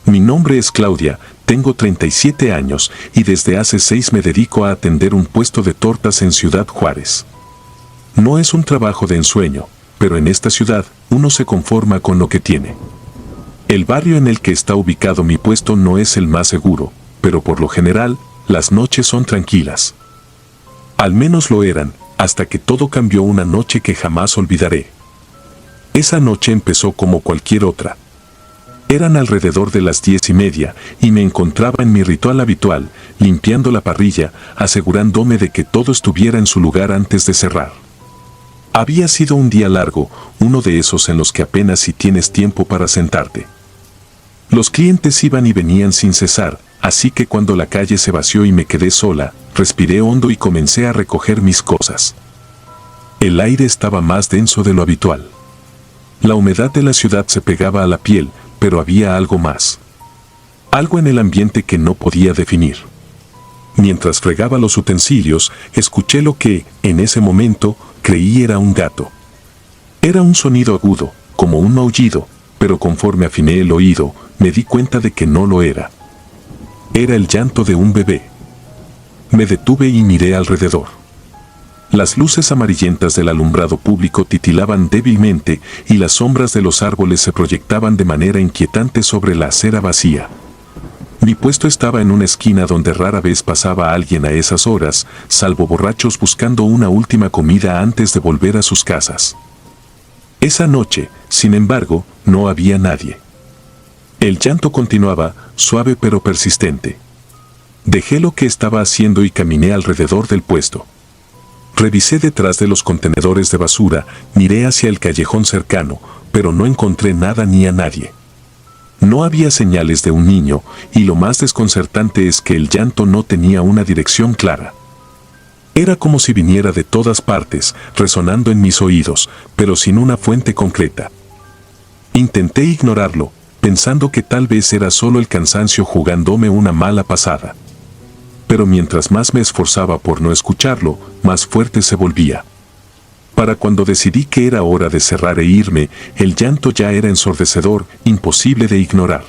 Mi nombre es Claudia, tengo 37 años y desde hace 6 me dedico a atender un puesto de tortas en Ciudad Juárez. No es un trabajo de ensueño, pero en esta ciudad uno se conforma con lo que tiene. El barrio en el que está ubicado mi puesto no es el más seguro, pero por lo general, las noches son tranquilas. Al menos lo eran, hasta que todo cambió una noche que jamás olvidaré. Esa noche empezó como cualquier otra. Eran alrededor de las 10:30 y me encontraba en mi ritual habitual, limpiando la parrilla, asegurándome de que todo estuviera en su lugar antes de cerrar. Había sido un día largo, uno de esos en los que apenas si tienes tiempo para sentarte. Los clientes iban y venían sin cesar, así que cuando la calle se vació y me quedé sola, respiré hondo y comencé a recoger mis cosas. El aire estaba más denso de lo habitual. La humedad de la ciudad se pegaba a la piel, pero había algo más. Algo en el ambiente que no podía definir. Mientras fregaba los utensilios, escuché lo que, en ese momento, creí era un gato. Era un sonido agudo, como un maullido, pero conforme afiné el oído, me di cuenta de que no lo era. Era el llanto de un bebé. Me detuve y miré alrededor. Las luces amarillentas del alumbrado público titilaban débilmente y las sombras de los árboles se proyectaban de manera inquietante sobre la acera vacía. Mi puesto estaba en una esquina donde rara vez pasaba alguien a esas horas, salvo borrachos buscando una última comida antes de volver a sus casas. Esa noche, sin embargo, no había nadie. El llanto continuaba, suave pero persistente. Dejé lo que estaba haciendo y caminé alrededor del puesto. Revisé detrás de los contenedores de basura, miré hacia el callejón cercano, pero no encontré nada ni a nadie. No había señales de un niño, y lo más desconcertante es que el llanto no tenía una dirección clara. Era como si viniera de todas partes, resonando en mis oídos, pero sin una fuente concreta. Intenté ignorarlo, pensando que tal vez era solo el cansancio jugándome una mala pasada. Pero mientras más me esforzaba por no escucharlo, más fuerte se volvía. Para cuando decidí que era hora de cerrar e irme, el llanto ya era ensordecedor, imposible de ignorar.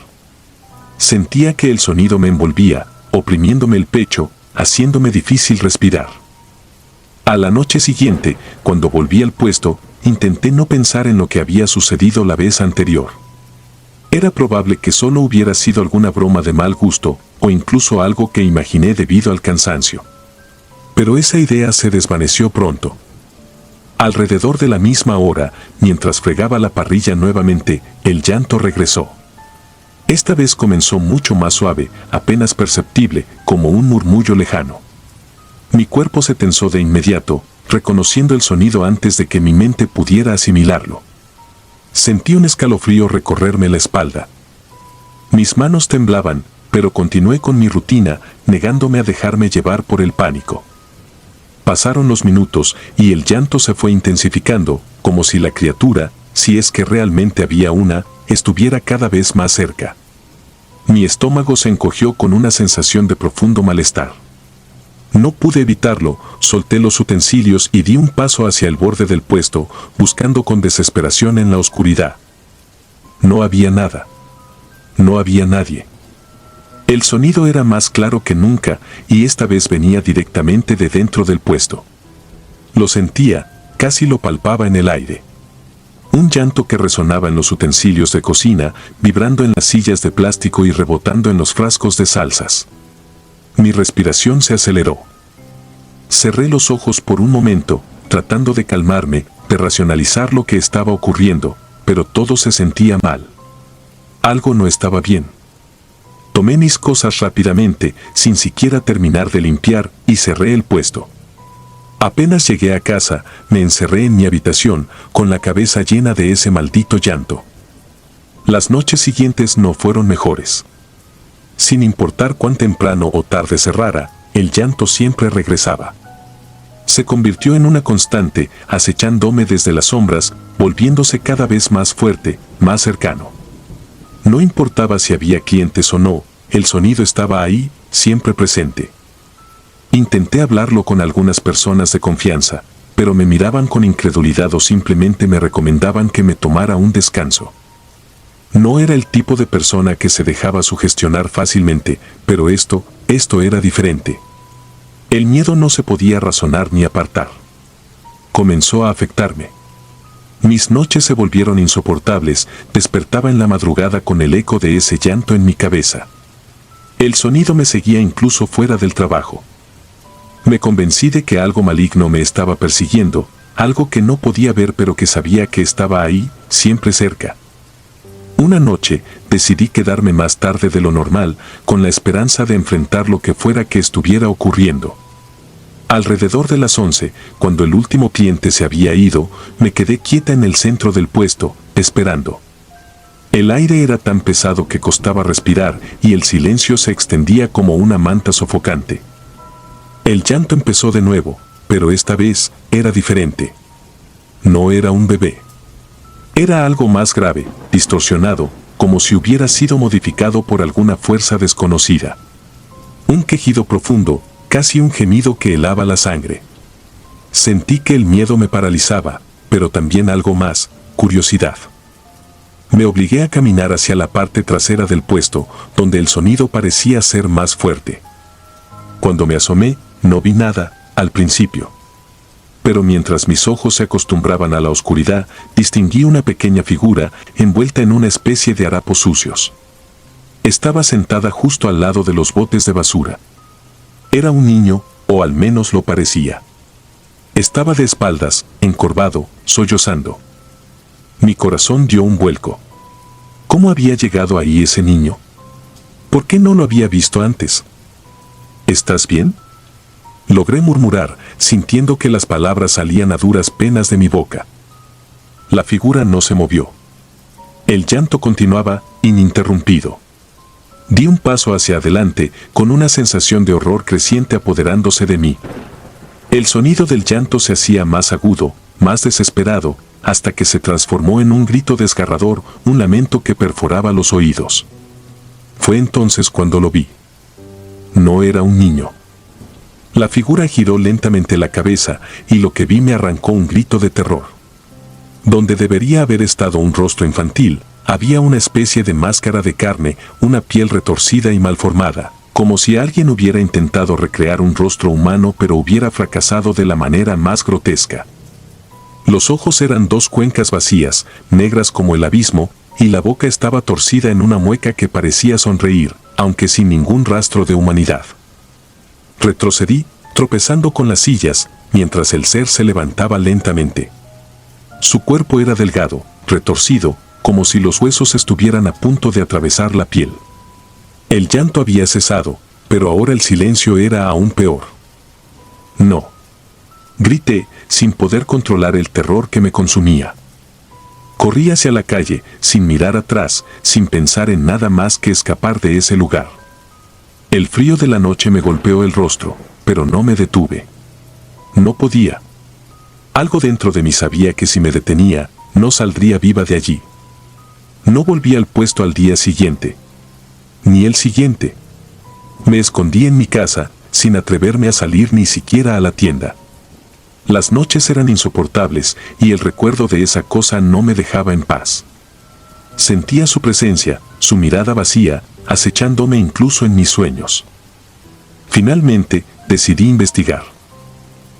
Sentía que el sonido me envolvía, oprimiéndome el pecho, haciéndome difícil respirar. A la noche siguiente, cuando volví al puesto, intenté no pensar en lo que había sucedido la vez anterior. Era probable que solo hubiera sido alguna broma de mal gusto, o incluso algo que imaginé debido al cansancio. Pero esa idea se desvaneció pronto. Alrededor de la misma hora, mientras fregaba la parrilla nuevamente, el llanto regresó. Esta vez comenzó mucho más suave, apenas perceptible, como un murmullo lejano. Mi cuerpo se tensó de inmediato, reconociendo el sonido antes de que mi mente pudiera asimilarlo. Sentí un escalofrío recorrerme la espalda. Mis manos temblaban, pero continué con mi rutina, negándome a dejarme llevar por el pánico. Pasaron los minutos y el llanto se fue intensificando, como si la criatura, si es que realmente había una, estuviera cada vez más cerca. Mi estómago se encogió con una sensación de profundo malestar. No pude evitarlo, solté los utensilios y di un paso hacia el borde del puesto, buscando con desesperación en la oscuridad. No había nada. No había nadie. El sonido era más claro que nunca, y esta vez venía directamente de dentro del puesto. Lo sentía, casi lo palpaba en el aire. Un llanto que resonaba en los utensilios de cocina, vibrando en las sillas de plástico y rebotando en los frascos de salsas. Mi respiración se aceleró. Cerré los ojos por un momento, tratando de calmarme, de racionalizar lo que estaba ocurriendo, pero todo se sentía mal. Algo no estaba bien. Tomé mis cosas rápidamente, sin siquiera terminar de limpiar, y cerré el puesto. Apenas llegué a casa, me encerré en mi habitación, con la cabeza llena de ese maldito llanto. Las noches siguientes no fueron mejores. Sin importar cuán temprano o tarde cerrara, el llanto siempre regresaba. Se convirtió en una constante, acechándome desde las sombras, volviéndose cada vez más fuerte, más cercano. No importaba si había clientes o no, el sonido estaba ahí, siempre presente. Intenté hablarlo con algunas personas de confianza, pero me miraban con incredulidad o simplemente me recomendaban que me tomara un descanso. No era el tipo de persona que se dejaba sugestionar fácilmente, pero esto era diferente. El miedo no se podía razonar ni apartar. Comenzó a afectarme. Mis noches se volvieron insoportables, despertaba en la madrugada con el eco de ese llanto en mi cabeza. El sonido me seguía incluso fuera del trabajo. Me convencí de que algo maligno me estaba persiguiendo, algo que no podía ver pero que sabía que estaba ahí, siempre cerca. Una noche, decidí quedarme más tarde de lo normal, con la esperanza de enfrentar lo que fuera que estuviera ocurriendo. Alrededor de las 11, cuando el último cliente se había ido, me quedé quieta en el centro del puesto, esperando. El aire era tan pesado que costaba respirar y el silencio se extendía como una manta sofocante. El llanto empezó de nuevo, pero esta vez era diferente. No era un bebé. Era algo más grave, distorsionado, como si hubiera sido modificado por alguna fuerza desconocida. Un quejido profundo, casi un gemido que helaba la sangre. Sentí que el miedo me paralizaba, pero también algo más, curiosidad. Me obligué a caminar hacia la parte trasera del puesto, donde el sonido parecía ser más fuerte. Cuando me asomé, no vi nada, al principio. Pero mientras mis ojos se acostumbraban a la oscuridad, distinguí una pequeña figura envuelta en una especie de harapos sucios. Estaba sentada justo al lado de los botes de basura. Era un niño, o al menos lo parecía. Estaba de espaldas, encorvado, sollozando. Mi corazón dio un vuelco. ¿Cómo había llegado ahí ese niño? ¿Por qué no lo había visto antes? ¿Estás bien?, logré murmurar, sintiendo que las palabras salían a duras penas de mi boca. La figura no se movió. El llanto continuaba, ininterrumpido. Di un paso hacia adelante, con una sensación de horror creciente apoderándose de mí. El sonido del llanto se hacía más agudo, más desesperado, hasta que se transformó en un grito desgarrador, un lamento que perforaba los oídos. Fue entonces cuando lo vi. No era un niño. La figura giró lentamente la cabeza y lo que vi me arrancó un grito de terror. Donde debería haber estado un rostro infantil, había una especie de máscara de carne, una piel retorcida y malformada, como si alguien hubiera intentado recrear un rostro humano pero hubiera fracasado de la manera más grotesca. Los ojos eran dos cuencas vacías, negras como el abismo, y la boca estaba torcida en una mueca que parecía sonreír, aunque sin ningún rastro de humanidad. Retrocedí, tropezando con las sillas, mientras el ser se levantaba lentamente. Su cuerpo era delgado, retorcido, como si los huesos estuvieran a punto de atravesar la piel. El llanto había cesado, pero ahora el silencio era aún peor. No. Grité, sin poder controlar el terror que me consumía. Corrí hacia la calle, sin mirar atrás, sin pensar en nada más que escapar de ese lugar. El frío de la noche me golpeó el rostro, pero no me detuve. No podía. Algo dentro de mí sabía que si me detenía, no saldría viva de allí. No volví al puesto al día siguiente. Ni el siguiente. Me escondí en mi casa, sin atreverme a salir ni siquiera a la tienda. Las noches eran insoportables y el recuerdo de esa cosa no me dejaba en paz. Sentía su presencia, su mirada vacía, acechándome incluso en mis sueños. Finalmente, decidí investigar.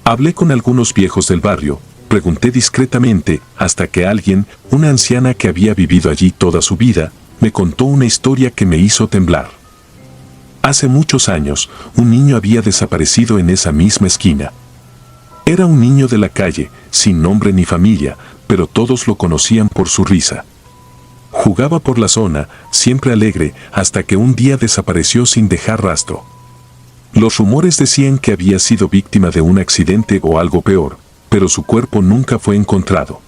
Hablé con algunos viejos del barrio, pregunté discretamente, hasta que alguien, una anciana que había vivido allí toda su vida, me contó una historia que me hizo temblar. Hace muchos años, un niño había desaparecido en esa misma esquina. Era un niño de la calle, sin nombre ni familia, pero todos lo conocían por su risa. Jugaba por la zona, siempre alegre, hasta que un día desapareció sin dejar rastro. Los rumores decían que había sido víctima de un accidente o algo peor, pero su cuerpo nunca fue encontrado.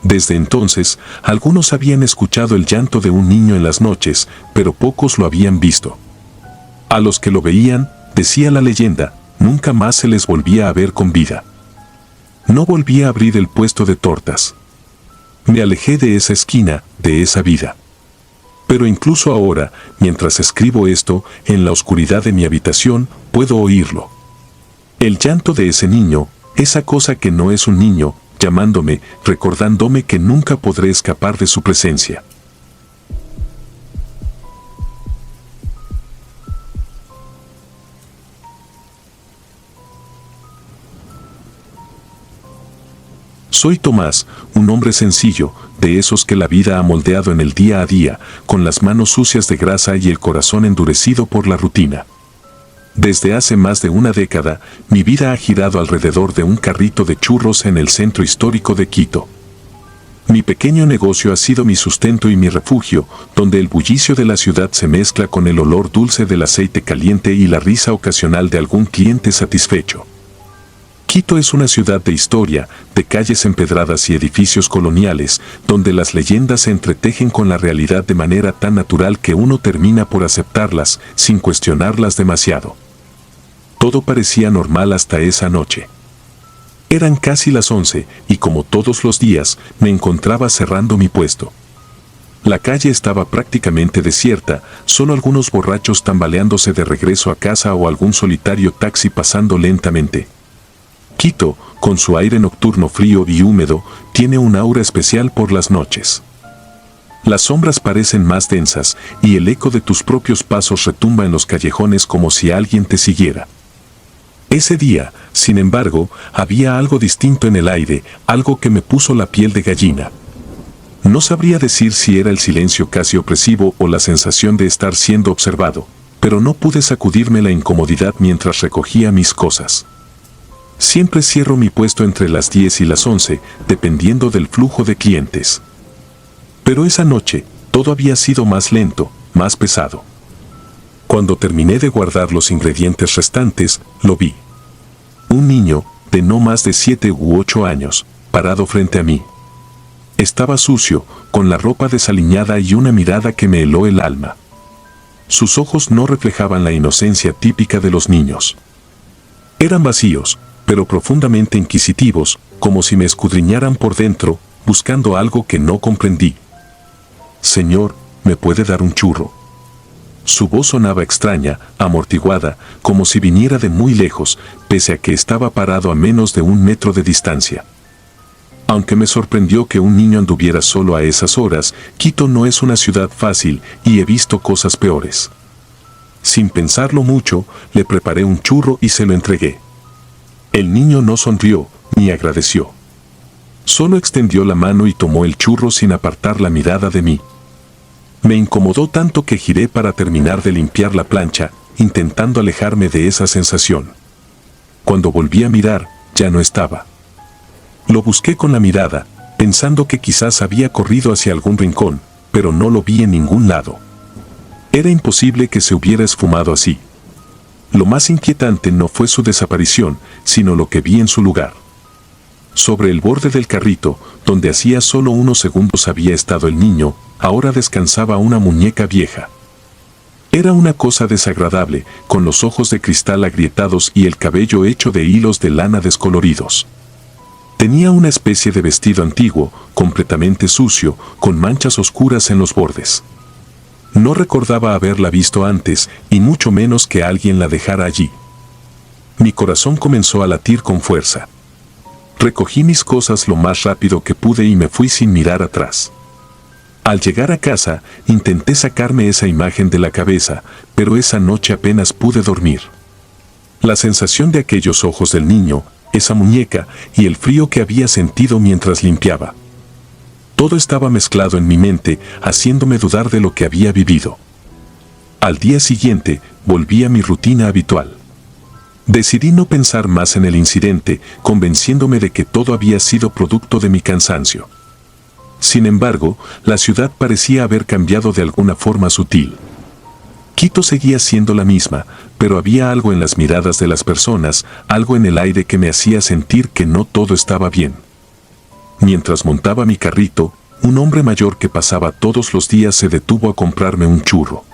Desde entonces, algunos habían escuchado el llanto de un niño en las noches, pero pocos lo habían visto. A los que lo veían, decía la leyenda, nunca más se les volvía a ver con vida. No volví a abrir el puesto de tortas. Me alejé de esa esquina, de esa vida. Pero incluso ahora, mientras escribo esto, en la oscuridad de mi habitación, puedo oírlo. El llanto de ese niño, esa cosa que no es un niño, llamándome, recordándome que nunca podré escapar de su presencia. Soy Tomás, un hombre sencillo, de esos que la vida ha moldeado en el día a día, con las manos sucias de grasa y el corazón endurecido por la rutina. Desde hace más de una década, mi vida ha girado alrededor de un carrito de churros en el centro histórico de Quito. Mi pequeño negocio ha sido mi sustento y mi refugio, donde el bullicio de la ciudad se mezcla con el olor dulce del aceite caliente y la risa ocasional de algún cliente satisfecho. Quito es una ciudad de historia, de calles empedradas y edificios coloniales, donde las leyendas se entretejen con la realidad de manera tan natural que uno termina por aceptarlas, sin cuestionarlas demasiado. Todo parecía normal hasta esa noche. Eran casi las 11, y como todos los días, me encontraba cerrando mi puesto. La calle estaba prácticamente desierta, solo algunos borrachos tambaleándose de regreso a casa o algún solitario taxi pasando lentamente. Quito, con su aire nocturno frío y húmedo, tiene un aura especial por las noches. Las sombras parecen más densas, y el eco de tus propios pasos retumba en los callejones como si alguien te siguiera. Ese día, sin embargo, había algo distinto en el aire, algo que me puso la piel de gallina. No sabría decir si era el silencio casi opresivo o la sensación de estar siendo observado, pero no pude sacudirme la incomodidad mientras recogía mis cosas. Siempre cierro mi puesto entre las 10 y las 11, dependiendo del flujo de clientes. Pero esa noche, todo había sido más lento, más pesado. Cuando terminé de guardar los ingredientes restantes, lo vi. Un niño, de no más de 7 u 8 años, parado frente a mí. Estaba sucio, con la ropa desaliñada y una mirada que me heló el alma. Sus ojos no reflejaban la inocencia típica de los niños. Eran vacíos, pero profundamente inquisitivos, como si me escudriñaran por dentro, buscando algo que no comprendí. «Señor, ¿me puede dar un churro?». Su voz sonaba extraña, amortiguada, como si viniera de muy lejos, pese a que estaba parado a menos de 1 metro de distancia. Aunque me sorprendió que un niño anduviera solo a esas horas, Quito no es una ciudad fácil y he visto cosas peores. Sin pensarlo mucho, le preparé un churro y se lo entregué. El niño no sonrió, ni agradeció. Solo extendió la mano y tomó el churro sin apartar la mirada de mí. Me incomodó tanto que giré para terminar de limpiar la plancha, intentando alejarme de esa sensación. Cuando volví a mirar, ya no estaba. Lo busqué con la mirada, pensando que quizás había corrido hacia algún rincón, pero no lo vi en ningún lado. Era imposible que se hubiera esfumado así. Lo más inquietante no fue su desaparición, sino lo que vi en su lugar. Sobre el borde del carrito, donde hacía solo unos segundos había estado el niño, ahora descansaba una muñeca vieja. Era una cosa desagradable, con los ojos de cristal agrietados y el cabello hecho de hilos de lana descoloridos. Tenía una especie de vestido antiguo, completamente sucio, con manchas oscuras en los bordes. No recordaba haberla visto antes, y mucho menos que alguien la dejara allí. Mi corazón comenzó a latir con fuerza. Recogí mis cosas lo más rápido que pude y me fui sin mirar atrás. Al llegar a casa, intenté sacarme esa imagen de la cabeza, pero esa noche apenas pude dormir. La sensación de aquellos ojos del niño, esa muñeca y el frío que había sentido mientras limpiaba. Todo estaba mezclado en mi mente, haciéndome dudar de lo que había vivido. Al día siguiente, volví a mi rutina habitual. Decidí no pensar más en el incidente, convenciéndome de que todo había sido producto de mi cansancio. Sin embargo, la ciudad parecía haber cambiado de alguna forma sutil. Quito seguía siendo la misma, pero había algo en las miradas de las personas, algo en el aire que me hacía sentir que no todo estaba bien. Mientras montaba mi carrito, un hombre mayor que pasaba todos los días se detuvo a comprarme un churro.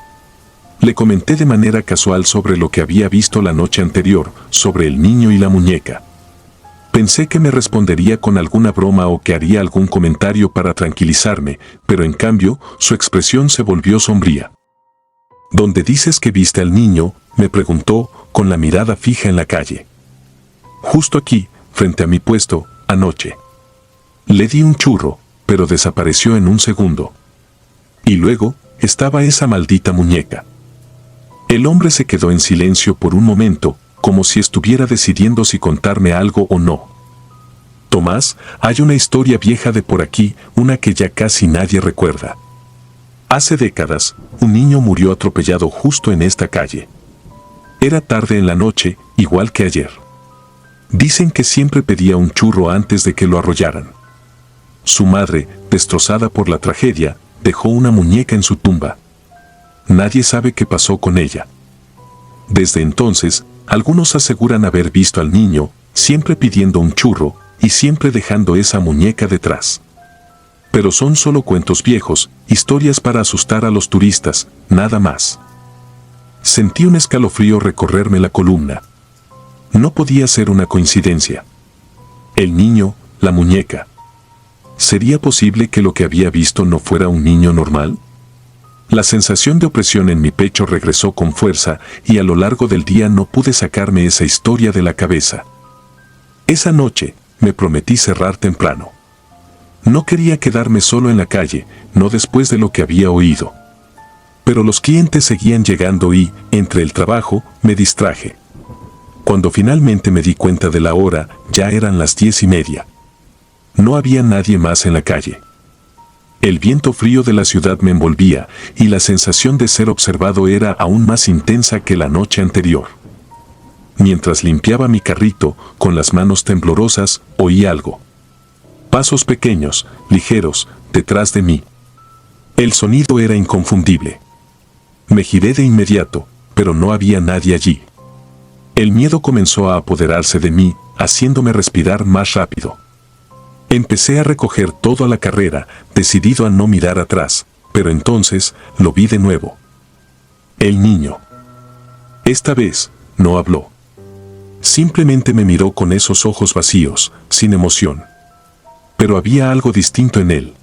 Le comenté de manera casual sobre lo que había visto la noche anterior, sobre el niño y la muñeca. Pensé que me respondería con alguna broma o que haría algún comentario para tranquilizarme, pero en cambio, su expresión se volvió sombría. ¿Dónde dices que viste al niño?, me preguntó, con la mirada fija en la calle. Justo aquí, frente a mi puesto, anoche. Le di un churro, pero desapareció en un segundo. Y luego, estaba esa maldita muñeca. El hombre se quedó en silencio por un momento, como si estuviera decidiendo si contarme algo o no. Tomás, hay una historia vieja de por aquí, una que ya casi nadie recuerda. Hace décadas, un niño murió atropellado justo en esta calle. Era tarde en la noche, igual que ayer. Dicen que siempre pedía un churro antes de que lo arrollaran. Su madre, destrozada por la tragedia, dejó una muñeca en su tumba. Nadie sabe qué pasó con ella. Desde entonces, algunos aseguran haber visto al niño, siempre pidiendo un churro, y siempre dejando esa muñeca detrás. Pero son solo cuentos viejos, historias para asustar a los turistas, nada más. Sentí un escalofrío recorrerme la columna. No podía ser una coincidencia. El niño, la muñeca. ¿Sería posible que lo que había visto no fuera un niño normal? La sensación de opresión en mi pecho regresó con fuerza y a lo largo del día no pude sacarme esa historia de la cabeza. Esa noche, me prometí cerrar temprano. No quería quedarme solo en la calle, no después de lo que había oído. Pero los clientes seguían llegando y, entre el trabajo, me distraje. Cuando finalmente me di cuenta de la hora, ya eran las 10:30. No había nadie más en la calle. El viento frío de la ciudad me envolvía y la sensación de ser observado era aún más intensa que la noche anterior. Mientras limpiaba mi carrito, con las manos temblorosas, oí algo. Pasos pequeños, ligeros, detrás de mí. El sonido era inconfundible. Me giré de inmediato, pero no había nadie allí. El miedo comenzó a apoderarse de mí, haciéndome respirar más rápido. Empecé a recoger todo a la carrera, decidido a no mirar atrás, pero entonces lo vi de nuevo. El niño. Esta vez, no habló. Simplemente me miró con esos ojos vacíos, sin emoción. Pero había algo distinto en él.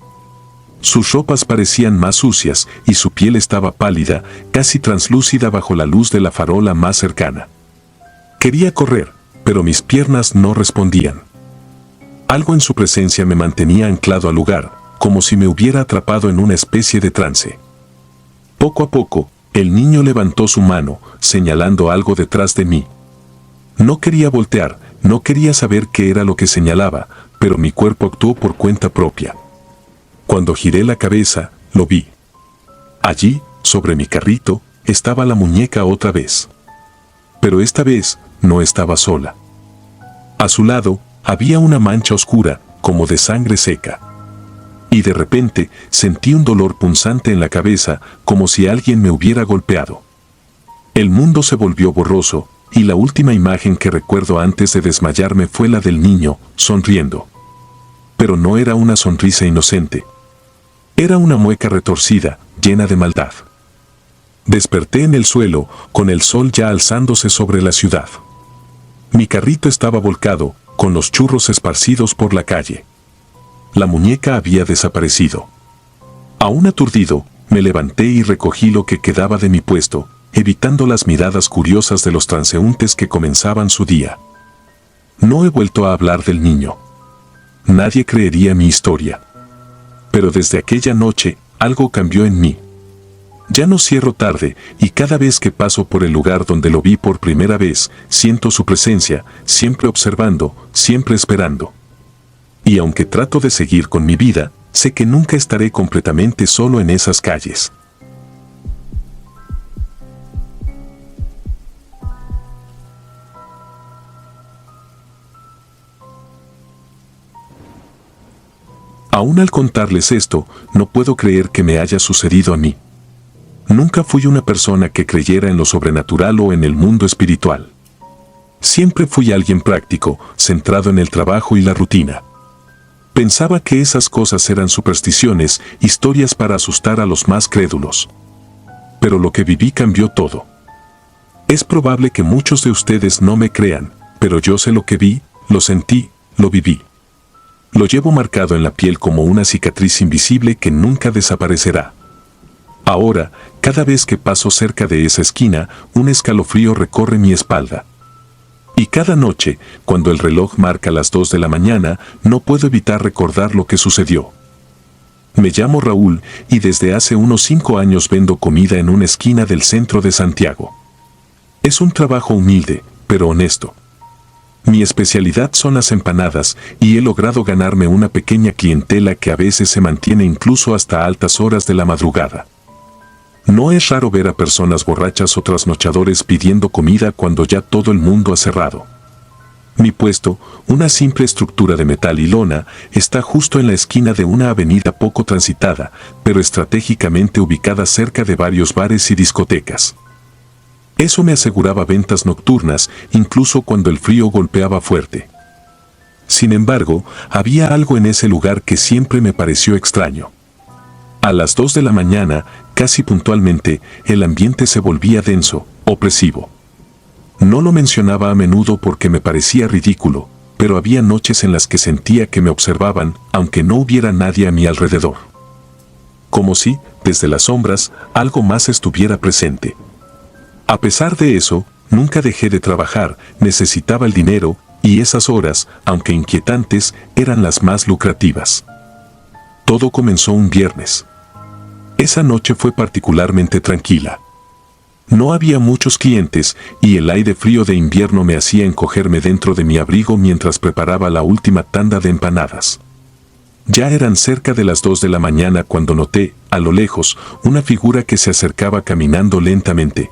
Sus ropas parecían más sucias y su piel estaba pálida, casi translúcida bajo la luz de la farola más cercana. Quería correr, pero mis piernas no respondían. Algo en su presencia me mantenía anclado al lugar, como si me hubiera atrapado en una especie de trance. Poco a poco, el niño levantó su mano, señalando algo detrás de mí. No quería voltear, no quería saber qué era lo que señalaba, pero mi cuerpo actuó por cuenta propia. Cuando giré la cabeza, lo vi. Allí, sobre mi carrito, estaba la muñeca otra vez. Pero esta vez, no estaba sola. A su lado, había una mancha oscura, como de sangre seca. Y de repente, sentí un dolor punzante en la cabeza, como si alguien me hubiera golpeado. El mundo se volvió borroso, y la última imagen que recuerdo antes de desmayarme fue la del niño, sonriendo. Pero no era una sonrisa inocente. Era una mueca retorcida, llena de maldad. Desperté en el suelo, con el sol ya alzándose sobre la ciudad. Mi carrito estaba volcado, con los churros esparcidos por la calle. La muñeca había desaparecido. Aún aturdido, me levanté y recogí lo que quedaba de mi puesto, evitando las miradas curiosas de los transeúntes que comenzaban su día. No he vuelto a hablar del niño. Nadie creería mi historia. Pero desde aquella noche, algo cambió en mí. Ya no cierro tarde, y cada vez que paso por el lugar donde lo vi por primera vez, siento su presencia, siempre observando, siempre esperando. Y aunque trato de seguir con mi vida, sé que nunca estaré completamente solo en esas calles. Aún al contarles esto, no puedo creer que me haya sucedido a mí. Nunca fui una persona que creyera en lo sobrenatural o en el mundo espiritual. Siempre fui alguien práctico, centrado en el trabajo y la rutina. Pensaba que esas cosas eran supersticiones, historias para asustar a los más crédulos. Pero lo que viví cambió todo. Es probable que muchos de ustedes no me crean, pero yo sé lo que vi, lo sentí, lo viví. Lo llevo marcado en la piel como una cicatriz invisible que nunca desaparecerá. Ahora, cada vez que paso cerca de esa esquina, un escalofrío recorre mi espalda. Y cada noche, cuando el reloj marca las 2 de la mañana, no puedo evitar recordar lo que sucedió. Me llamo Raúl y desde hace unos 5 años vendo comida en una esquina del centro de Santiago. Es un trabajo humilde, pero honesto. Mi especialidad son las empanadas y he logrado ganarme una pequeña clientela que a veces se mantiene incluso hasta altas horas de la madrugada. No es raro ver a personas borrachas o trasnochadores pidiendo comida cuando ya todo el mundo ha cerrado. Mi puesto, una simple estructura de metal y lona, está justo en la esquina de una avenida poco transitada, pero estratégicamente ubicada cerca de varios bares y discotecas. Eso me aseguraba ventas nocturnas, incluso cuando el frío golpeaba fuerte. Sin embargo, había algo en ese lugar que siempre me pareció extraño. A las 2 de la mañana, casi puntualmente, el ambiente se volvía denso, opresivo. No lo mencionaba a menudo porque me parecía ridículo, pero había noches en las que sentía que me observaban, aunque no hubiera nadie a mi alrededor. Como si, desde las sombras, algo más estuviera presente. A pesar de eso, nunca dejé de trabajar, necesitaba el dinero, y esas horas, aunque inquietantes, eran las más lucrativas. Todo comenzó un viernes. Esa noche fue particularmente tranquila. No había muchos clientes y el aire frío de invierno me hacía encogerme dentro de mi abrigo mientras preparaba la última tanda de empanadas. Ya eran cerca de las 2 de la mañana cuando noté, a lo lejos, una figura que se acercaba caminando lentamente.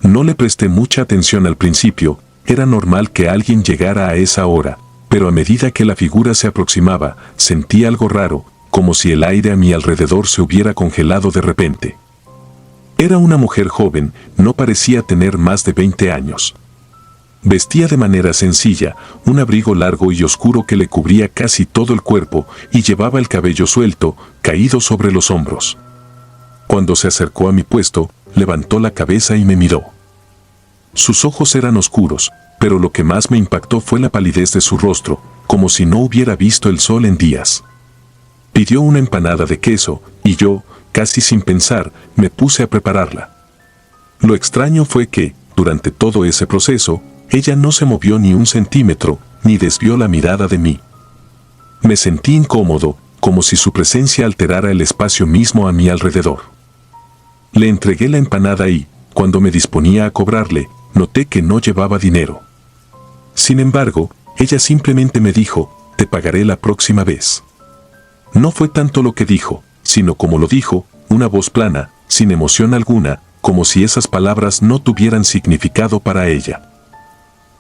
No le presté mucha atención al principio, era normal que alguien llegara a esa hora, pero a medida que la figura se aproximaba, sentí algo raro, como si el aire a mi alrededor se hubiera congelado de repente. Era una mujer joven, no parecía tener más de 20 años. Vestía de manera sencilla, un abrigo largo y oscuro que le cubría casi todo el cuerpo y llevaba el cabello suelto, caído sobre los hombros. Cuando se acercó a mi puesto, levantó la cabeza y me miró. Sus ojos eran oscuros, pero lo que más me impactó fue la palidez de su rostro, como si no hubiera visto el sol en días. Pidió una empanada de queso, y yo, casi sin pensar, me puse a prepararla. Lo extraño fue que, durante todo ese proceso, ella no se movió ni un centímetro, ni desvió la mirada de mí. Me sentí incómodo, como si su presencia alterara el espacio mismo a mi alrededor. Le entregué la empanada y, cuando me disponía a cobrarle, noté que no llevaba dinero. Sin embargo, ella simplemente me dijo, «Te pagaré la próxima vez». No fue tanto lo que dijo, sino como lo dijo, una voz plana, sin emoción alguna, como si esas palabras no tuvieran significado para ella.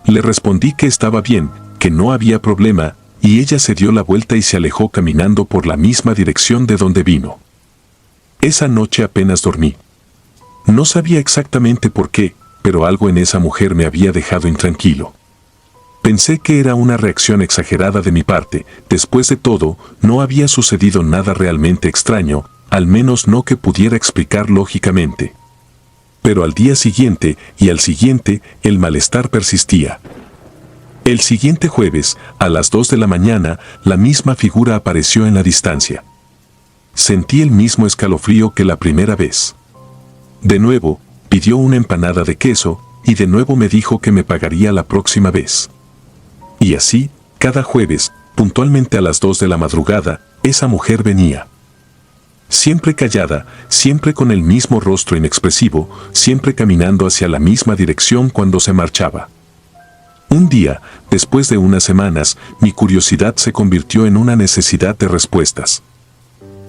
Le respondí que estaba bien, que no había problema, y ella se dio la vuelta y se alejó caminando por la misma dirección de donde vino. Esa noche apenas dormí. No sabía exactamente por qué, pero algo en esa mujer me había dejado intranquilo. Pensé que era una reacción exagerada de mi parte, después de todo, no había sucedido nada realmente extraño, al menos no que pudiera explicar lógicamente. Pero al día siguiente y al siguiente, el malestar persistía. El siguiente jueves, a las 2 de la mañana, la misma figura apareció en la distancia. Sentí el mismo escalofrío que la primera vez. De nuevo, pidió una empanada de queso, y de nuevo me dijo que me pagaría la próxima vez. Y así, cada jueves, puntualmente a las 2 de la madrugada, esa mujer venía. Siempre callada, siempre con el mismo rostro inexpresivo, siempre caminando hacia la misma dirección cuando se marchaba. Un día, después de unas semanas, mi curiosidad se convirtió en una necesidad de respuestas.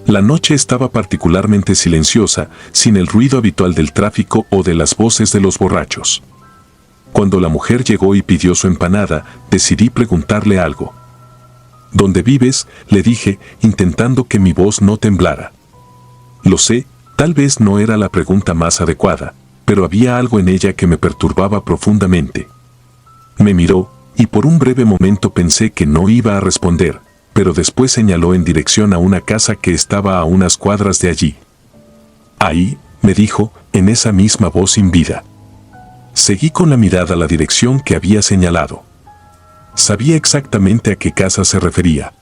La noche estaba particularmente silenciosa, sin el ruido habitual del tráfico o de las voces de los borrachos. Cuando la mujer llegó y pidió su empanada, decidí preguntarle algo. ¿Dónde vives?, le dije, intentando que mi voz no temblara. Lo sé, tal vez no era la pregunta más adecuada, pero había algo en ella que me perturbaba profundamente. Me miró, y por un breve momento pensé que no iba a responder, pero después señaló en dirección a una casa que estaba a unas cuadras de allí. Ahí, me dijo, en esa misma voz sin vida. Seguí con la mirada a la dirección que había señalado. Sabía exactamente a qué casa se refería.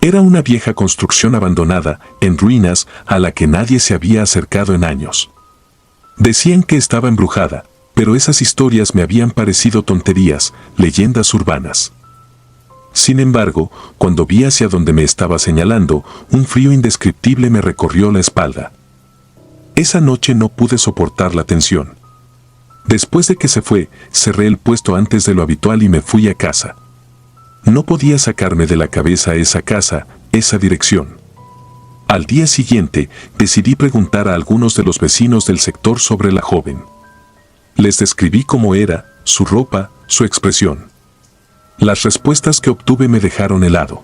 Era una vieja construcción abandonada, en ruinas, a la que nadie se había acercado en años. Decían que estaba embrujada, pero esas historias me habían parecido tonterías, leyendas urbanas. Sin embargo, cuando vi hacia donde me estaba señalando, un frío indescriptible me recorrió la espalda. Esa noche no pude soportar la tensión. Después de que se fue, cerré el puesto antes de lo habitual y me fui a casa. No podía sacarme de la cabeza esa casa, esa dirección. Al día siguiente, decidí preguntar a algunos de los vecinos del sector sobre la joven. Les describí cómo era, su ropa, su expresión. Las respuestas que obtuve me dejaron helado.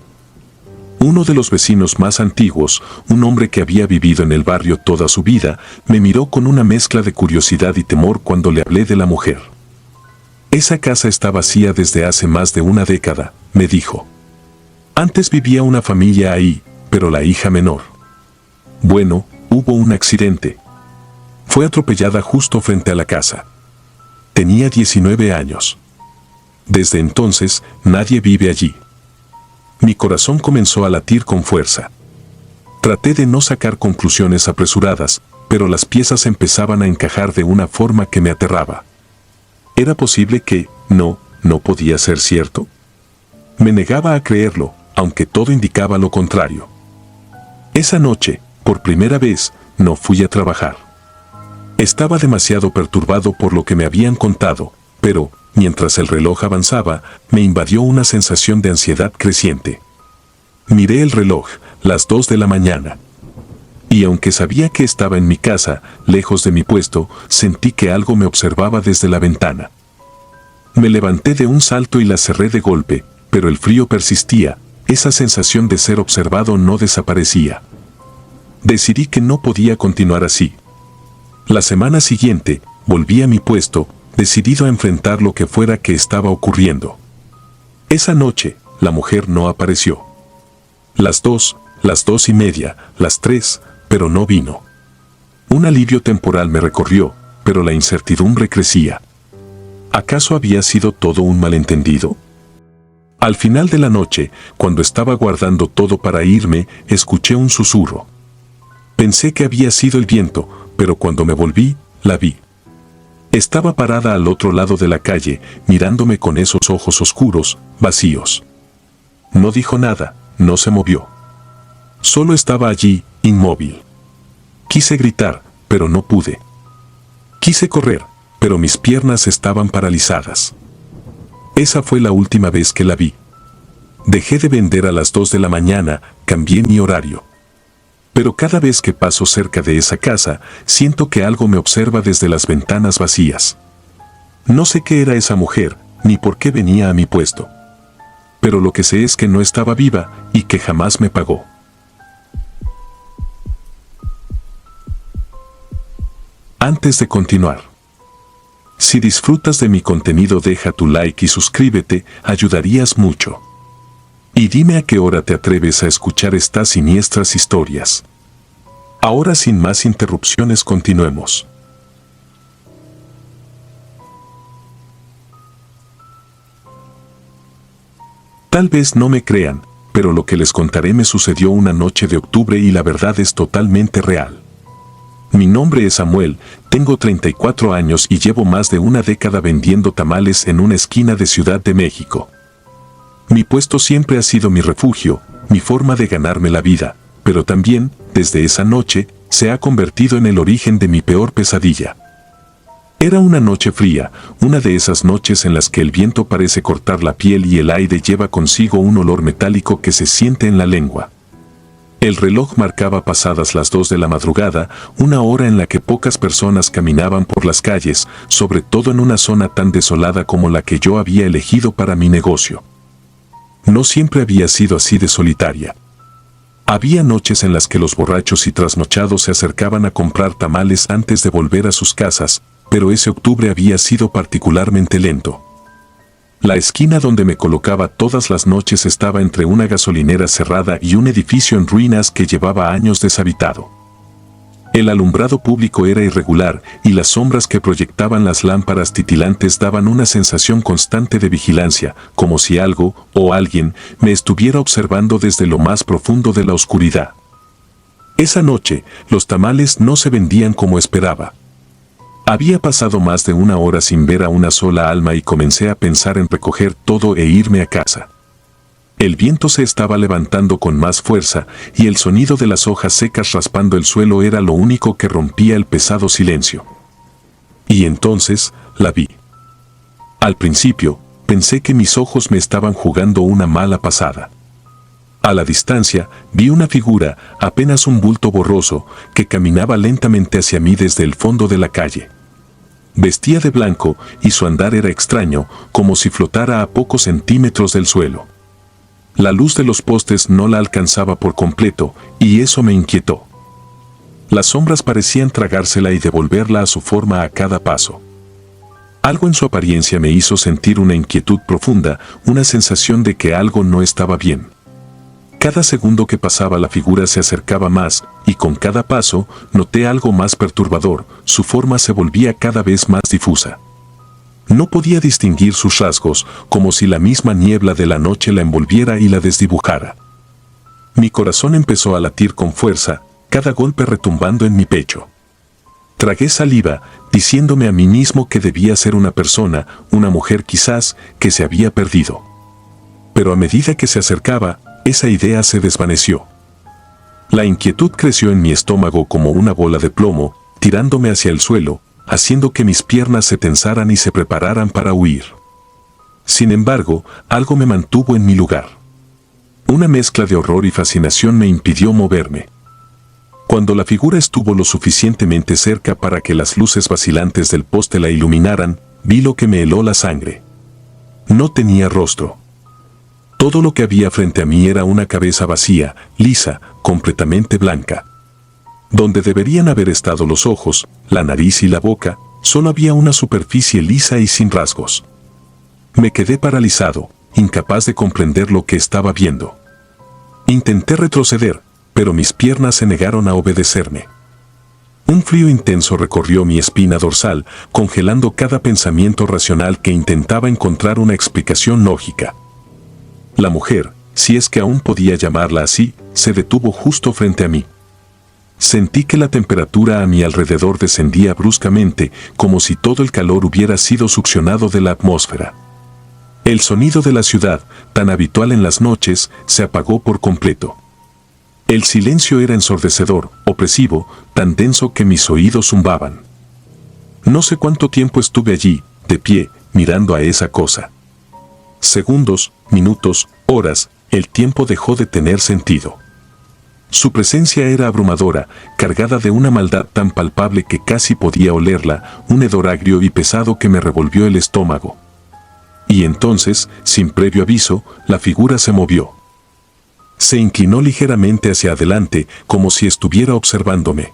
Uno de los vecinos más antiguos, un hombre que había vivido en el barrio toda su vida, me miró con una mezcla de curiosidad y temor cuando le hablé de la mujer. Esa casa está vacía desde hace más de una década, me dijo. Antes vivía una familia ahí, pero la hija menor. Bueno, hubo un accidente. Fue atropellada justo frente a la casa. Tenía 19 años. Desde entonces, nadie vive allí. Mi corazón comenzó a latir con fuerza. Traté de no sacar conclusiones apresuradas, pero las piezas empezaban a encajar de una forma que me aterraba. ¿Era posible que no podía ser cierto? Me negaba a creerlo, aunque todo indicaba lo contrario. Esa noche, por primera vez, no fui a trabajar. Estaba demasiado perturbado por lo que me habían contado, pero, mientras el reloj avanzaba, me invadió una sensación de ansiedad creciente. Miré el reloj, las 2 de la mañana. Y aunque sabía que estaba en mi casa, lejos de mi puesto, sentí que algo me observaba desde la ventana. Me levanté de un salto y la cerré de golpe, pero el frío persistía, esa sensación de ser observado no desaparecía. Decidí que no podía continuar así. La semana siguiente, volví a mi puesto, decidido a enfrentar lo que fuera que estaba ocurriendo. Esa noche, la mujer no apareció. Las 2, las 2:30, las 3, pero no vino. Un alivio temporal me recorrió, pero la incertidumbre crecía. ¿Acaso había sido todo un malentendido? Al final de la noche, cuando estaba guardando todo para irme, escuché un susurro. Pensé que había sido el viento, pero cuando me volví, la vi. Estaba parada al otro lado de la calle, mirándome con esos ojos oscuros, vacíos. No dijo nada, no se movió. Solo estaba allí, inmóvil. Quise gritar, pero no pude. Quise correr, pero mis piernas estaban paralizadas. Esa fue la última vez que la vi. Dejé de vender a las 2 de la mañana, cambié mi horario. Pero cada vez que paso cerca de esa casa, siento que algo me observa desde las ventanas vacías. No sé qué era esa mujer, ni por qué venía a mi puesto. Pero lo que sé es que no estaba viva y que jamás me pagó. Antes de continuar, si disfrutas de mi contenido, deja tu like y suscríbete, ayudarías mucho. Y dime a qué hora te atreves a escuchar estas siniestras historias. Ahora, sin más interrupciones, continuemos. Tal vez no me crean, pero lo que les contaré me sucedió una noche de octubre y la verdad es totalmente real. Mi nombre es Samuel, tengo 34 años y llevo más de una década vendiendo tamales en una esquina de Ciudad de México. Mi puesto siempre ha sido mi refugio, mi forma de ganarme la vida, pero también, desde esa noche, se ha convertido en el origen de mi peor pesadilla. Era una noche fría, una de esas noches en las que el viento parece cortar la piel y el aire lleva consigo un olor metálico que se siente en la lengua. El reloj marcaba pasadas las 2 de la madrugada, una hora en la que pocas personas caminaban por las calles, sobre todo en una zona tan desolada como la que yo había elegido para mi negocio. No siempre había sido así de solitaria. Había noches en las que los borrachos y trasnochados se acercaban a comprar tamales antes de volver a sus casas, pero ese octubre había sido particularmente lento. La esquina donde me colocaba todas las noches estaba entre una gasolinera cerrada y un edificio en ruinas que llevaba años deshabitado. El alumbrado público era irregular y las sombras que proyectaban las lámparas titilantes daban una sensación constante de vigilancia, como si algo o alguien me estuviera observando desde lo más profundo de la oscuridad. Esa noche, los tamales no se vendían como esperaba. Había pasado más de una hora sin ver a una sola alma y comencé a pensar en recoger todo e irme a casa. El viento se estaba levantando con más fuerza y el sonido de las hojas secas raspando el suelo era lo único que rompía el pesado silencio. Y entonces, la vi. Al principio, pensé que mis ojos me estaban jugando una mala pasada. A la distancia, vi una figura, apenas un bulto borroso, que caminaba lentamente hacia mí desde el fondo de la calle. Vestía de blanco y su andar era extraño, como si flotara a pocos centímetros del suelo. La luz de los postes no la alcanzaba por completo, y eso me inquietó. Las sombras parecían tragársela y devolverla a su forma a cada paso. Algo en su apariencia me hizo sentir una inquietud profunda, una sensación de que algo no estaba bien. Cada segundo que pasaba la figura se acercaba más, y con cada paso noté algo más perturbador, su forma se volvía cada vez más difusa. No podía distinguir sus rasgos, como si la misma niebla de la noche la envolviera y la desdibujara. Mi corazón empezó a latir con fuerza, cada golpe retumbando en mi pecho. Tragué saliva, diciéndome a mí mismo que debía ser una persona, una mujer quizás, que se había perdido. Pero a medida que se acercaba, esa idea se desvaneció. La inquietud creció en mi estómago como una bola de plomo, tirándome hacia el suelo, haciendo que mis piernas se tensaran y se prepararan para huir. Sin embargo, algo me mantuvo en mi lugar. Una mezcla de horror y fascinación me impidió moverme. Cuando la figura estuvo lo suficientemente cerca para que las luces vacilantes del poste la iluminaran, vi lo que me heló la sangre. No tenía rostro. Todo lo que había frente a mí era una cabeza vacía, lisa, completamente blanca. Donde deberían haber estado los ojos, la nariz y la boca, solo había una superficie lisa y sin rasgos. Me quedé paralizado, incapaz de comprender lo que estaba viendo. Intenté retroceder, pero mis piernas se negaron a obedecerme. Un frío intenso recorrió mi espina dorsal, congelando cada pensamiento racional que intentaba encontrar una explicación lógica. La mujer, si es que aún podía llamarla así, se detuvo justo frente a mí. Sentí que la temperatura a mi alrededor descendía bruscamente, como si todo el calor hubiera sido succionado de la atmósfera. El sonido de la ciudad, tan habitual en las noches, se apagó por completo. El silencio era ensordecedor, opresivo, tan denso que mis oídos zumbaban. No sé cuánto tiempo estuve allí, de pie, mirando a esa cosa. Segundos, minutos, horas, el tiempo dejó de tener sentido. Su presencia era abrumadora, cargada de una maldad tan palpable que casi podía olerla, un hedor agrio y pesado que me revolvió el estómago. Y entonces, sin previo aviso, la figura se movió. Se inclinó ligeramente hacia adelante, como si estuviera observándome.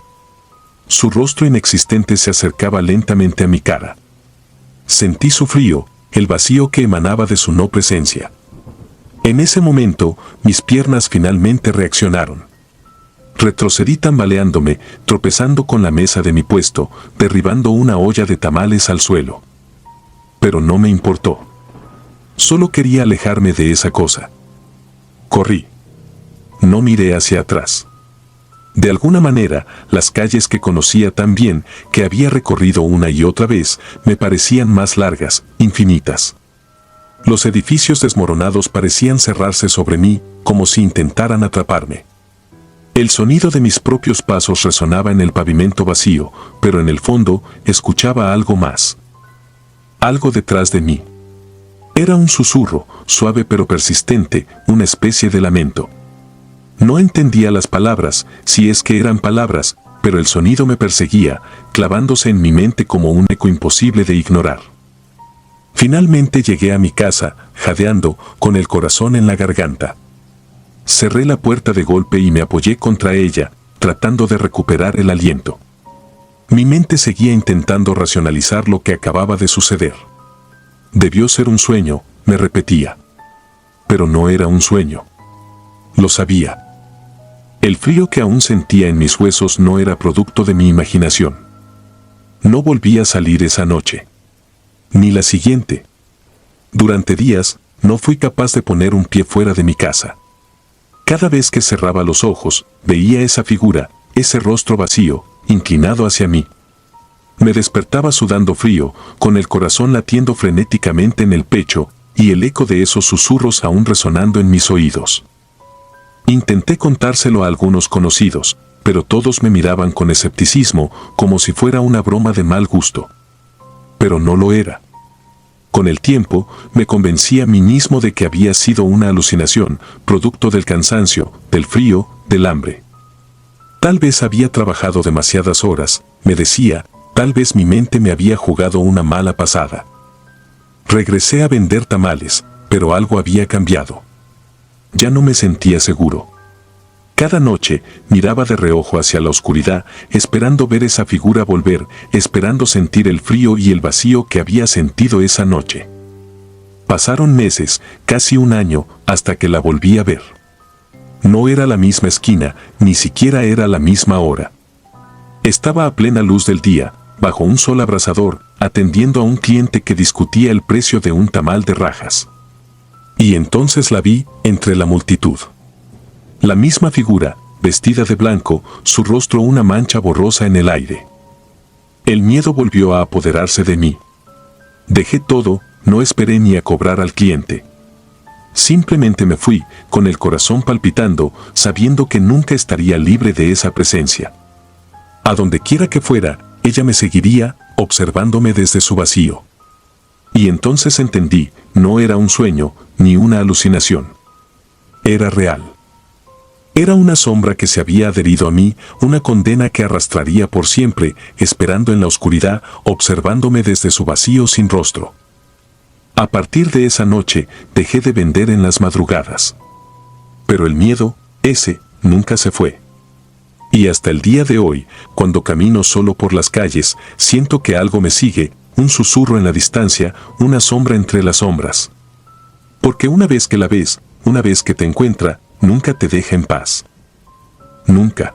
Su rostro inexistente se acercaba lentamente a mi cara. Sentí su frío, el vacío que emanaba de su no presencia. En ese momento, mis piernas finalmente reaccionaron. Retrocedí tambaleándome, tropezando con la mesa de mi puesto, derribando una olla de tamales al suelo. Pero no me importó. Solo quería alejarme de esa cosa. Corrí. No miré hacia atrás. De alguna manera, las calles que conocía tan bien, que había recorrido una y otra vez, me parecían más largas, infinitas. Los edificios desmoronados parecían cerrarse sobre mí, como si intentaran atraparme. El sonido de mis propios pasos resonaba en el pavimento vacío, pero en el fondo escuchaba algo más. Algo detrás de mí. Era un susurro, suave pero persistente, una especie de lamento. No entendía las palabras, si es que eran palabras, pero el sonido me perseguía, clavándose en mi mente como un eco imposible de ignorar. Finalmente llegué a mi casa, jadeando, con el corazón en la garganta. Cerré la puerta de golpe y me apoyé contra ella, tratando de recuperar el aliento. Mi mente seguía intentando racionalizar lo que acababa de suceder. Debió ser un sueño, me repetía. Pero no era un sueño. Lo sabía. El frío que aún sentía en mis huesos no era producto de mi imaginación. No volví a salir esa noche. Ni la siguiente. Durante días, no fui capaz de poner un pie fuera de mi casa. Cada vez que cerraba los ojos, veía esa figura, ese rostro vacío, inclinado hacia mí. Me despertaba sudando frío, con el corazón latiendo frenéticamente en el pecho, y el eco de esos susurros aún resonando en mis oídos. Intenté contárselo a algunos conocidos, pero todos me miraban con escepticismo, como si fuera una broma de mal gusto. pero no lo era. Con el tiempo, me convencí a mí mismo de que había sido una alucinación, producto del cansancio, del frío, del hambre. Tal vez había trabajado demasiadas horas, me decía, tal vez mi mente me había jugado una mala pasada. Regresé a vender tamales, pero algo había cambiado. Ya no me sentía seguro. Cada noche miraba de reojo hacia la oscuridad, esperando ver esa figura volver, esperando sentir el frío y el vacío que había sentido esa noche. Pasaron meses, casi un año, hasta que la volví a ver. No era la misma esquina, ni siquiera era la misma hora. Estaba a plena luz del día, bajo un sol abrasador, atendiendo a un cliente que discutía el precio de un tamal de rajas. Y entonces la vi entre la multitud. La misma figura, vestida de blanco, su rostro una mancha borrosa en el aire. El miedo volvió a apoderarse de mí. Dejé todo, no esperé ni a cobrar al cliente. Simplemente me fui, con el corazón palpitando, sabiendo que nunca estaría libre de esa presencia. A donde quiera que fuera, ella me seguiría, observándome desde su vacío. Y entonces entendí, no era un sueño, ni una alucinación. Era real. Era una sombra que se había adherido a mí, una condena que arrastraría por siempre, esperando en la oscuridad, observándome desde su vacío sin rostro. A partir de esa noche, dejé de vender en las madrugadas. Pero el miedo, ese, nunca se fue. Y hasta el día de hoy, cuando camino solo por las calles, siento que algo me sigue, un susurro en la distancia, una sombra entre las sombras. Porque una vez que la ves, una vez que te encuentra, nunca te deja en paz. Nunca.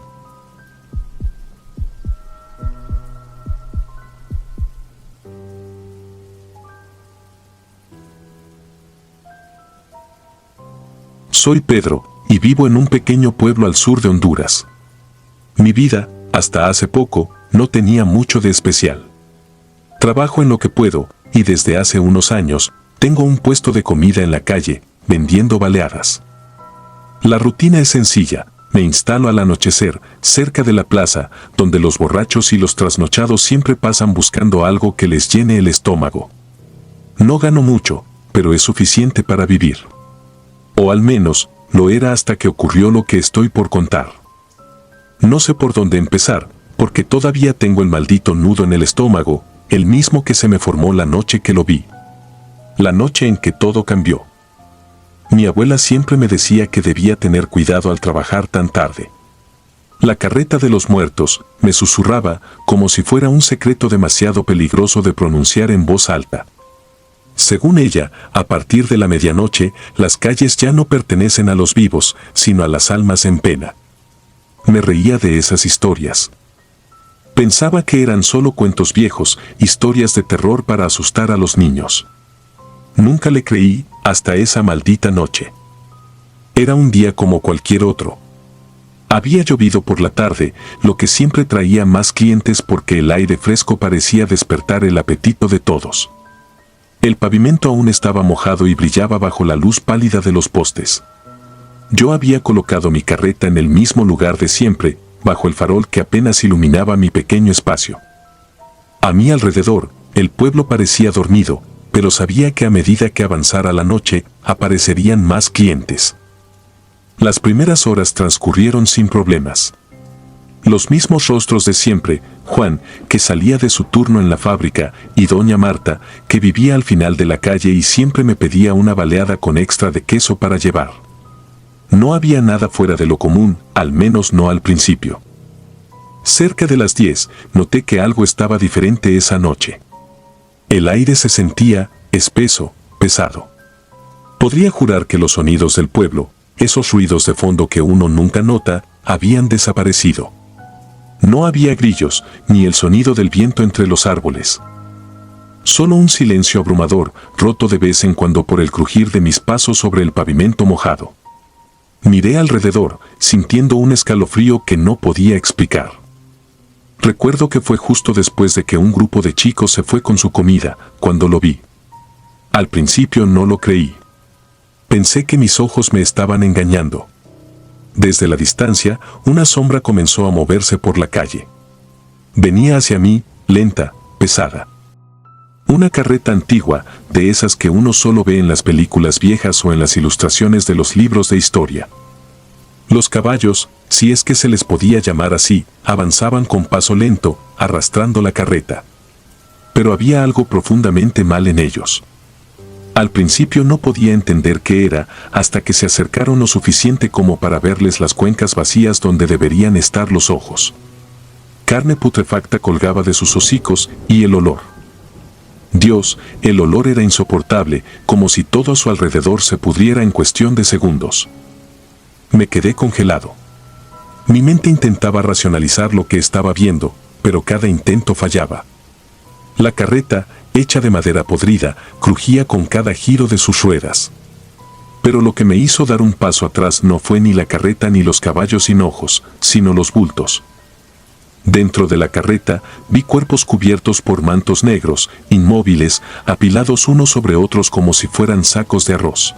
Soy Pedro, y vivo en un pequeño pueblo al sur de Honduras. Mi vida, hasta hace poco, no tenía mucho de especial. Trabajo en lo que puedo, y desde hace unos años, tengo un puesto de comida en la calle, vendiendo baleadas. La rutina es sencilla, me instalo al anochecer, cerca de la plaza, donde los borrachos y los trasnochados siempre pasan buscando algo que les llene el estómago. No gano mucho, pero es suficiente para vivir. O al menos, lo era hasta que ocurrió lo que estoy por contar. No sé por dónde empezar, porque todavía tengo el maldito nudo en el estómago, el mismo que se me formó la noche que lo vi. La noche en que todo cambió. Mi abuela siempre me decía que debía tener cuidado al trabajar tan tarde. La carreta de los muertos, me susurraba, como si fuera un secreto demasiado peligroso de pronunciar en voz alta. Según ella, a partir de la medianoche, las calles ya no pertenecen a los vivos, sino a las almas en pena. Me reía de esas historias. Pensaba que eran solo cuentos viejos, historias de terror para asustar a los niños. Nunca le creí, hasta esa maldita noche. Era un día como cualquier otro. Había llovido por la tarde, lo que siempre traía más clientes porque el aire fresco parecía despertar el apetito de todos. El pavimento aún estaba mojado y brillaba bajo la luz pálida de los postes. Yo había colocado mi carreta en el mismo lugar de siempre, bajo el farol que apenas iluminaba mi pequeño espacio. A mi alrededor, el pueblo parecía dormido, pero sabía que a medida que avanzara la noche, aparecerían más clientes. Las primeras horas transcurrieron sin problemas. Los mismos rostros de siempre, Juan, que salía de su turno en la fábrica, y doña Marta, que vivía al final de la calle y siempre me pedía una baleada con extra de queso para llevar. No había nada fuera de lo común, al menos no al principio. Cerca de las 10, noté que algo estaba diferente esa noche. El aire se sentía espeso, pesado. Podría jurar que los sonidos del pueblo, esos ruidos de fondo que uno nunca nota, habían desaparecido. No había grillos, ni el sonido del viento entre los árboles. Solo un silencio abrumador, roto de vez en cuando por el crujir de mis pasos sobre el pavimento mojado. Miré alrededor, sintiendo un escalofrío que no podía explicar. Recuerdo que fue justo después de que un grupo de chicos se fue con su comida, cuando lo vi. Al principio no lo creí. Pensé que mis ojos me estaban engañando. Desde la distancia, una sombra comenzó a moverse por la calle. Venía hacia mí, lenta, pesada. Una carreta antigua, de esas que uno solo ve en las películas viejas o en las ilustraciones de los libros de historia. Los caballos, si es que se les podía llamar así, avanzaban con paso lento, arrastrando la carreta. Pero había algo profundamente mal en ellos. Al principio no podía entender qué era, hasta que se acercaron lo suficiente como para verles las cuencas vacías donde deberían estar los ojos. Carne putrefacta colgaba de sus hocicos y el olor. Dios, el olor era insoportable, como si todo a su alrededor se pudriera en cuestión de segundos. Me quedé congelado. Mi mente intentaba racionalizar lo que estaba viendo, pero cada intento fallaba. La carreta, hecha de madera podrida, crujía con cada giro de sus ruedas. Pero lo que me hizo dar un paso atrás no fue ni la carreta ni los caballos sin ojos, sino los bultos. Dentro de la carreta vi cuerpos cubiertos por mantos negros, inmóviles, apilados unos sobre otros como si fueran sacos de arroz.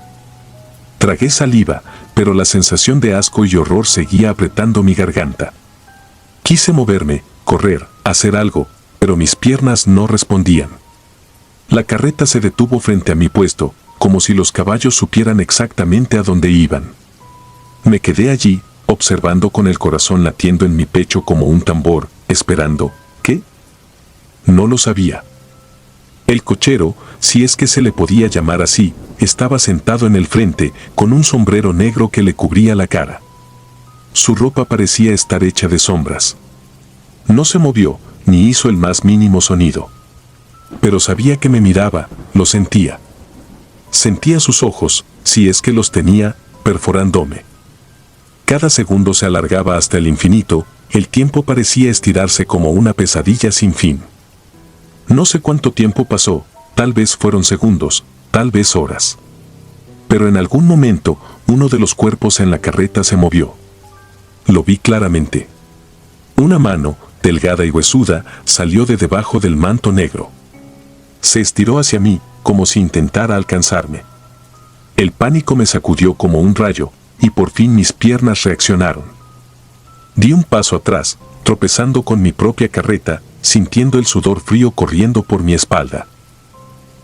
Tragué saliva, pero la sensación de asco y horror seguía apretando mi garganta. Quise moverme, correr, hacer algo, pero mis piernas no respondían. La carreta se detuvo frente a mi puesto, como si los caballos supieran exactamente a dónde iban. Me quedé allí, observando con el corazón latiendo en mi pecho como un tambor, esperando, ¿qué? No lo sabía. El cochero, si es que se le podía llamar así, estaba sentado en el frente, con un sombrero negro que le cubría la cara. Su ropa parecía estar hecha de sombras. No se movió, ni hizo el más mínimo sonido. Pero sabía que me miraba, lo sentía. Sentía sus ojos, si es que los tenía, perforándome. Cada segundo se alargaba hasta el infinito, el tiempo parecía estirarse como una pesadilla sin fin. No sé cuánto tiempo pasó, tal vez fueron segundos, tal vez horas. Pero en algún momento, uno de los cuerpos en la carreta se movió. Lo vi claramente. Una mano, delgada y huesuda, salió de debajo del manto negro. Se estiró hacia mí, como si intentara alcanzarme. El pánico me sacudió como un rayo, y por fin mis piernas reaccionaron. Di un paso atrás, tropezando con mi propia carreta, sintiendo el sudor frío corriendo por mi espalda.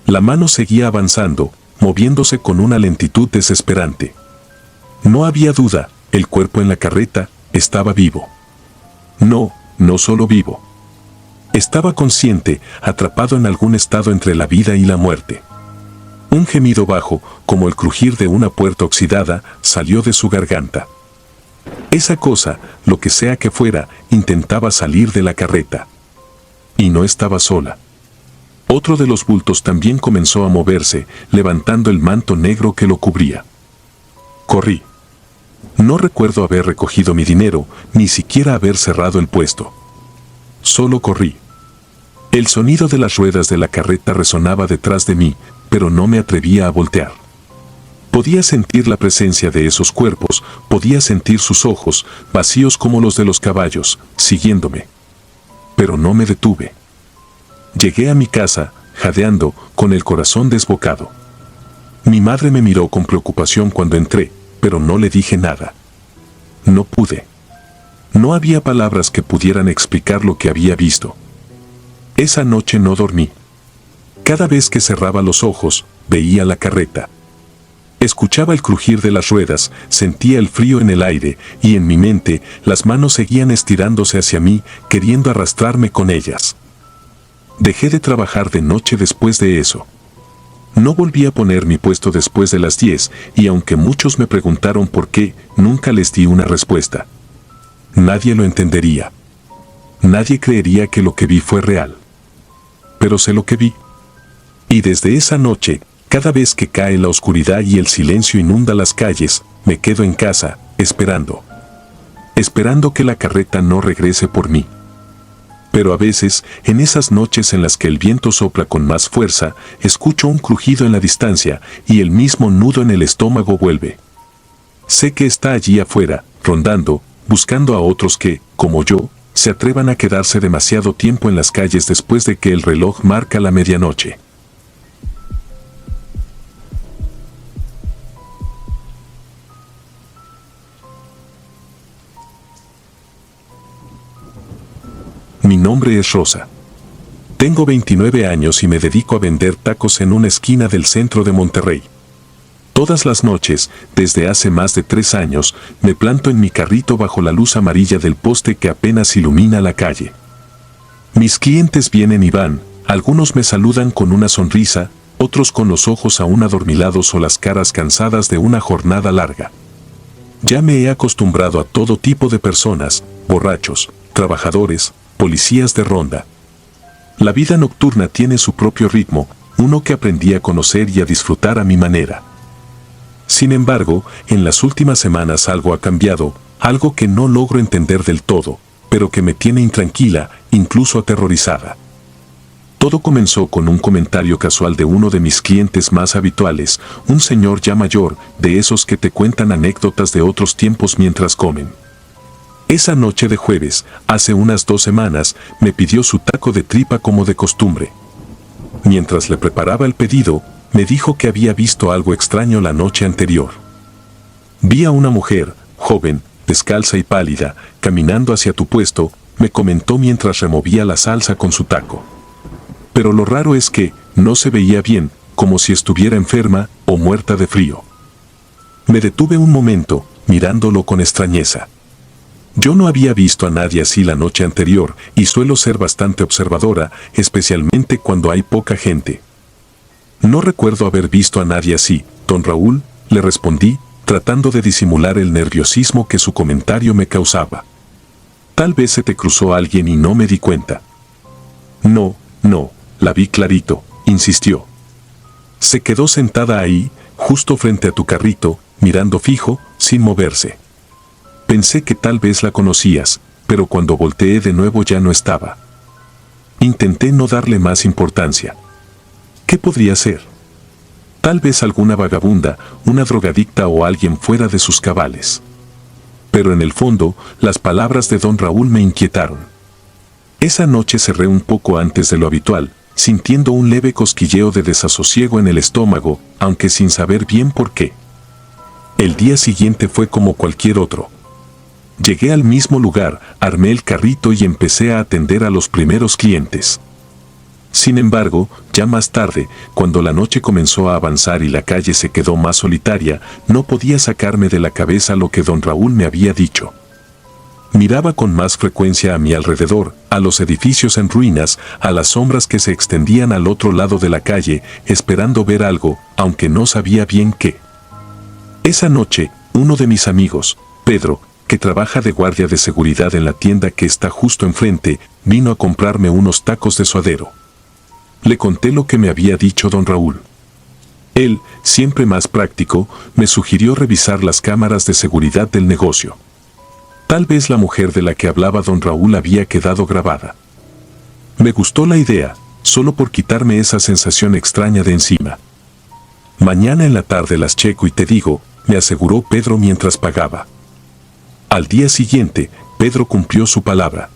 La mano seguía avanzando, moviéndose con una lentitud desesperante. No había duda, el cuerpo en la carreta estaba vivo. No solo vivo. Estaba consciente, atrapado en algún estado entre la vida y la muerte. Un gemido bajo, como el crujir de una puerta oxidada, salió de su garganta. Esa cosa, lo que sea que fuera, intentaba salir de la carreta. Y no estaba sola. Otro de los bultos también comenzó a moverse, levantando el manto negro que lo cubría. Corrí. No recuerdo haber recogido mi dinero, ni siquiera haber cerrado el puesto. Solo corrí. El sonido de las ruedas de la carreta resonaba detrás de mí, pero no me atrevía a voltear. Podía sentir la presencia de esos cuerpos, podía sentir sus ojos, vacíos como los de los caballos, siguiéndome. Pero no me detuve. Llegué a mi casa, jadeando, con el corazón desbocado. Mi madre me miró con preocupación cuando entré, pero no le dije nada. No pude. No había palabras que pudieran explicar lo que había visto. Esa noche no dormí. Cada vez que cerraba los ojos, veía la carreta. Escuchaba el crujir de las ruedas, sentía el frío en el aire, y en mi mente, las manos seguían estirándose hacia mí, queriendo arrastrarme con ellas. Dejé de trabajar de noche después de eso. No volví a poner mi puesto después de las 10, y aunque muchos me preguntaron por qué, nunca les di una respuesta. Nadie lo entendería. Nadie creería que lo que vi fue real. Pero sé lo que vi. Y desde esa noche, cada vez que cae la oscuridad y el silencio inunda las calles, me quedo en casa, esperando. Esperando que la carreta no regrese por mí. Pero a veces, en esas noches en las que el viento sopla con más fuerza, escucho un crujido en la distancia y el mismo nudo en el estómago vuelve. Sé que está allí afuera, rondando, buscando a otros que, como yo, se atrevan a quedarse demasiado tiempo en las calles después de que el reloj marca la medianoche. Mi nombre es Rosa. Tengo 29 años y me dedico a vender tacos en una esquina del centro de Monterrey. Todas las noches, desde hace más de 3 años, me planto en mi carrito bajo la luz amarilla del poste que apenas ilumina la calle. Mis clientes vienen y van, algunos me saludan con una sonrisa, otros con los ojos aún adormilados o las caras cansadas de una jornada larga. Ya me he acostumbrado a todo tipo de personas, borrachos, trabajadores, policías de ronda. La vida nocturna tiene su propio ritmo, uno que aprendí a conocer y a disfrutar a mi manera. Sin embargo, en las últimas semanas algo ha cambiado, algo que no logro entender del todo, pero que me tiene intranquila, incluso aterrorizada. Todo comenzó con un comentario casual de uno de mis clientes más habituales, un señor ya mayor, de esos que te cuentan anécdotas de otros tiempos mientras comen. Esa noche de jueves, hace unas 2 semanas, me pidió su taco de tripa como de costumbre. Mientras le preparaba el pedido, me dijo que había visto algo extraño la noche anterior. Vi a una mujer, joven, descalza y pálida, caminando hacia tu puesto, me comentó mientras removía la salsa con su taco. Pero lo raro es que no se veía bien, como si estuviera enferma o muerta de frío. Me detuve un momento, mirándolo con extrañeza. Yo no había visto a nadie así la noche anterior y suelo ser bastante observadora, especialmente cuando hay poca gente. No recuerdo haber visto a nadie así, don Raúl, le respondí, tratando de disimular el nerviosismo que su comentario me causaba. Tal vez se te cruzó alguien y no me di cuenta. No, la vi clarito, insistió. Se quedó sentada ahí, justo frente a tu carrito, mirando fijo, sin moverse. Pensé que tal vez la conocías, pero cuando volteé de nuevo ya no estaba. Intenté no darle más importancia. ¿Qué podría ser? Tal vez alguna vagabunda, una drogadicta o alguien fuera de sus cabales. Pero en el fondo, las palabras de don Raúl me inquietaron. Esa noche cerré un poco antes de lo habitual, sintiendo un leve cosquilleo de desasosiego en el estómago, aunque sin saber bien por qué. El día siguiente fue como cualquier otro. Llegué al mismo lugar, armé el carrito y empecé a atender a los primeros clientes. Sin embargo, ya más tarde, cuando la noche comenzó a avanzar y la calle se quedó más solitaria, no podía sacarme de la cabeza lo que don Raúl me había dicho. Miraba con más frecuencia a mi alrededor, a los edificios en ruinas, a las sombras que se extendían al otro lado de la calle, esperando ver algo, aunque no sabía bien qué. Esa noche, uno de mis amigos, Pedro, que trabaja de guardia de seguridad en la tienda que está justo enfrente, vino a comprarme unos tacos de suadero. Le conté lo que me había dicho don Raúl. Él, siempre más práctico, me sugirió revisar las cámaras de seguridad del negocio. Tal vez la mujer de la que hablaba don Raúl había quedado grabada. Me gustó la idea, solo por quitarme esa sensación extraña de encima. Mañana en la tarde las checo y te digo, me aseguró Pedro mientras pagaba. Al día siguiente, Pedro cumplió su palabra.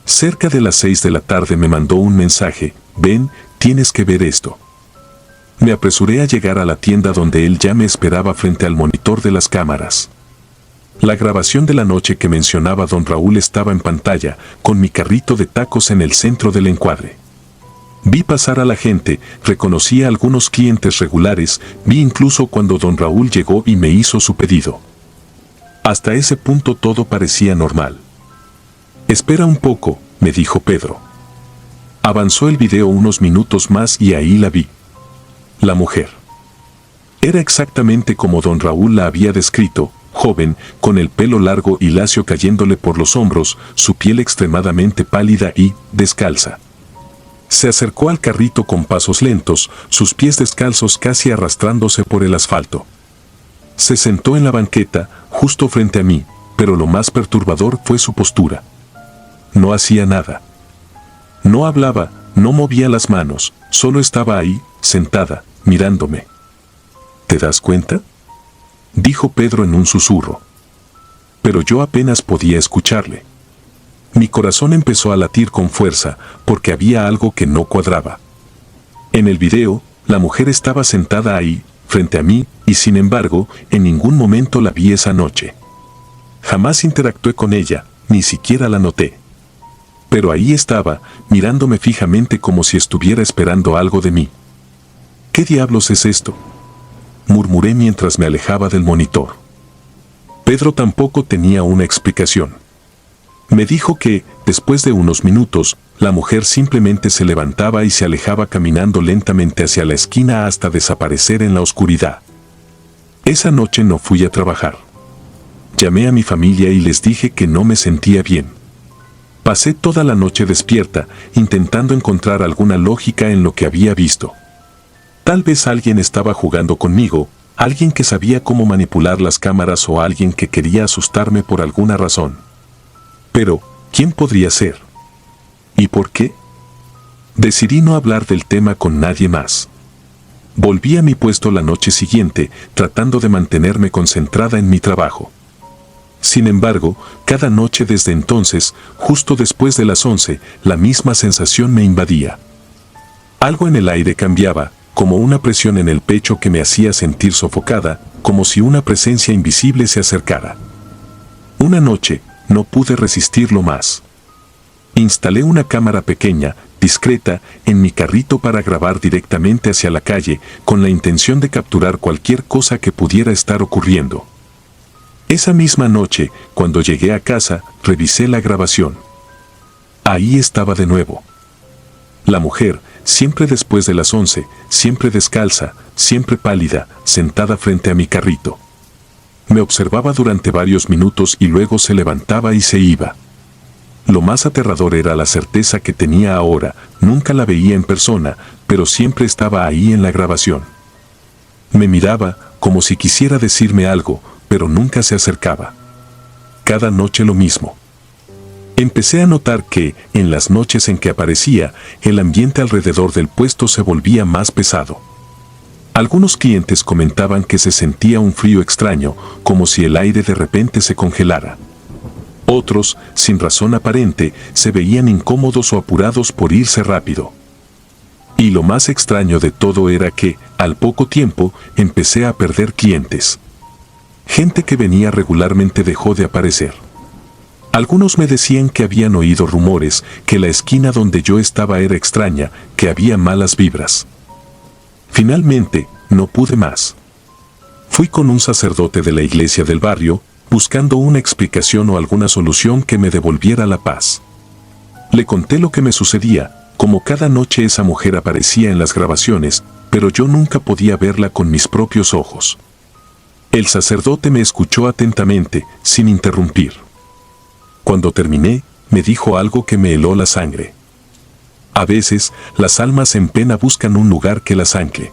Cerca de las 6 de la tarde me mandó un mensaje, ven, tienes que ver esto. Me apresuré a llegar a la tienda donde él ya me esperaba frente al monitor de las cámaras. La grabación de la noche que mencionaba don Raúl estaba en pantalla, con mi carrito de tacos en el centro del encuadre. Vi pasar a la gente, reconocí a algunos clientes regulares, vi incluso cuando don Raúl llegó y me hizo su pedido. Hasta ese punto todo parecía normal. Espera un poco, me dijo Pedro. Avanzó el video unos minutos más y ahí la vi. La mujer. Era exactamente como don Raúl la había descrito, joven, con el pelo largo y lacio cayéndole por los hombros, su piel extremadamente pálida y descalza. Se acercó al carrito con pasos lentos, sus pies descalzos casi arrastrándose por el asfalto. Se sentó en la banqueta, justo frente a mí, pero lo más perturbador fue su postura. No hacía nada. No hablaba, no movía las manos, solo estaba ahí, sentada, mirándome. ¿Te das cuenta?, dijo Pedro en un susurro. Pero yo apenas podía escucharle. Mi corazón empezó a latir con fuerza, porque había algo que no cuadraba. En el video, la mujer estaba sentada ahí, frente a mí, y sin embargo, en ningún momento la vi esa noche. Jamás interactué con ella, ni siquiera la noté. Pero ahí estaba, mirándome fijamente como si estuviera esperando algo de mí. ¿Qué diablos es esto?, murmuré mientras me alejaba del monitor. Pedro tampoco tenía una explicación. Me dijo que, después de unos minutos, la mujer simplemente se levantaba y se alejaba caminando lentamente hacia la esquina hasta desaparecer en la oscuridad. Esa noche no fui a trabajar. Llamé a mi familia y les dije que no me sentía bien. Pasé toda la noche despierta, intentando encontrar alguna lógica en lo que había visto. Tal vez alguien estaba jugando conmigo, alguien que sabía cómo manipular las cámaras o alguien que quería asustarme por alguna razón. Pero, ¿quién podría ser? ¿Y por qué? Decidí no hablar del tema con nadie más. Volví a mi puesto la noche siguiente, tratando de mantenerme concentrada en mi trabajo. Sin embargo, cada noche desde entonces, justo después de las 11, la misma sensación me invadía. Algo en el aire cambiaba, como una presión en el pecho que me hacía sentir sofocada, como si una presencia invisible se acercara. Una noche, no pude resistirlo más. Instalé una cámara pequeña, discreta, en mi carrito para grabar directamente hacia la calle, con la intención de capturar cualquier cosa que pudiera estar ocurriendo. Esa misma noche, cuando llegué a casa, revisé la grabación. Ahí estaba de nuevo. La mujer, siempre después de las 11, siempre descalza, siempre pálida, sentada frente a mi carrito. Me observaba durante varios minutos y luego se levantaba y se iba. Lo más aterrador era la certeza que tenía ahora. Nunca la veía en persona, pero siempre estaba ahí en la grabación. Me miraba, como si quisiera decirme algo, pero nunca se acercaba. Cada noche lo mismo. Empecé a notar que, en las noches en que aparecía, el ambiente alrededor del puesto se volvía más pesado. Algunos clientes comentaban que se sentía un frío extraño, como si el aire de repente se congelara. Otros, sin razón aparente, se veían incómodos o apurados por irse rápido. Y lo más extraño de todo era que, al poco tiempo, empecé a perder clientes. Gente que venía regularmente dejó de aparecer. Algunos me decían que habían oído rumores, que la esquina donde yo estaba era extraña, que había malas vibras. Finalmente, no pude más. Fui con un sacerdote de la iglesia del barrio, buscando una explicación o alguna solución que me devolviera la paz. Le conté lo que me sucedía, como cada noche esa mujer aparecía en las grabaciones, pero yo nunca podía verla con mis propios ojos. El sacerdote me escuchó atentamente, sin interrumpir. Cuando terminé, me dijo algo que me heló la sangre. A veces, las almas en pena buscan un lugar que las ancle.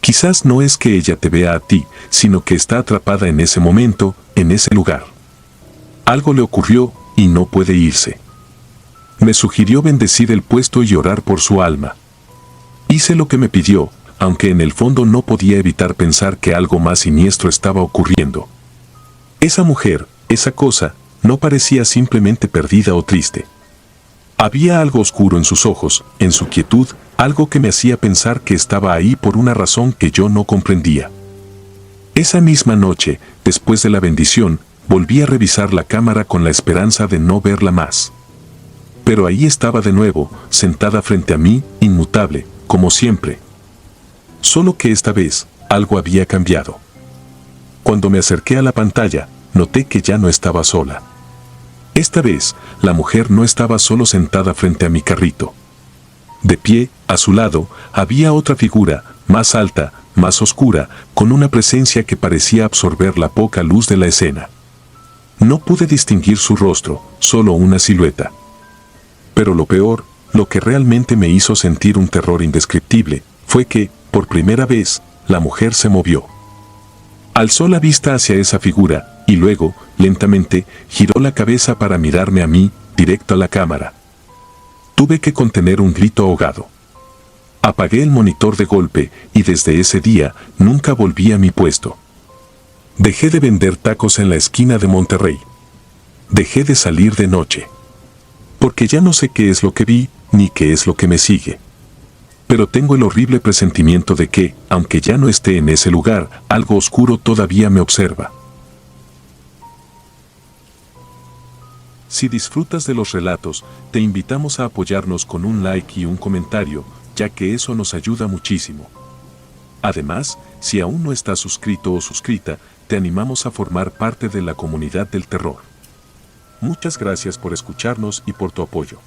Quizás no es que ella te vea a ti, sino que está atrapada en ese momento, en ese lugar. Algo le ocurrió y no puede irse. Me sugirió bendecir el puesto y orar por su alma. Hice lo que me pidió, aunque en el fondo no podía evitar pensar que algo más siniestro estaba ocurriendo. Esa mujer, esa cosa, no parecía simplemente perdida o triste. Había algo oscuro en sus ojos, en su quietud, algo que me hacía pensar que estaba ahí por una razón que yo no comprendía. Esa misma noche, después de la bendición, volví a revisar la cámara con la esperanza de no verla más. Pero ahí estaba de nuevo, sentada frente a mí, inmutable, como siempre. Solo que esta vez, algo había cambiado. Cuando me acerqué a la pantalla, noté que ya no estaba sola. Esta vez, la mujer no estaba solo sentada frente a mi carrito. De pie, a su lado, había otra figura, más alta, más oscura, con una presencia que parecía absorber la poca luz de la escena. No pude distinguir su rostro, solo una silueta. Pero lo peor, lo que realmente me hizo sentir un terror indescriptible, fue que, por primera vez, la mujer se movió. Alzó la vista hacia esa figura, y luego, lentamente, giró la cabeza para mirarme a mí, directo a la cámara. Tuve que contener un grito ahogado. Apagué el monitor de golpe, y desde ese día, nunca volví a mi puesto. Dejé de vender tacos en la esquina de Monterrey. Dejé de salir de noche. Porque ya no sé qué es lo que vi, ni qué es lo que me sigue. Pero tengo el horrible presentimiento de que, aunque ya no esté en ese lugar, algo oscuro todavía me observa. Si disfrutas de los relatos, te invitamos a apoyarnos con un like y un comentario, ya que eso nos ayuda muchísimo. Además, si aún no estás suscrito o suscrita, te animamos a formar parte de la comunidad del terror. Muchas gracias por escucharnos y por tu apoyo.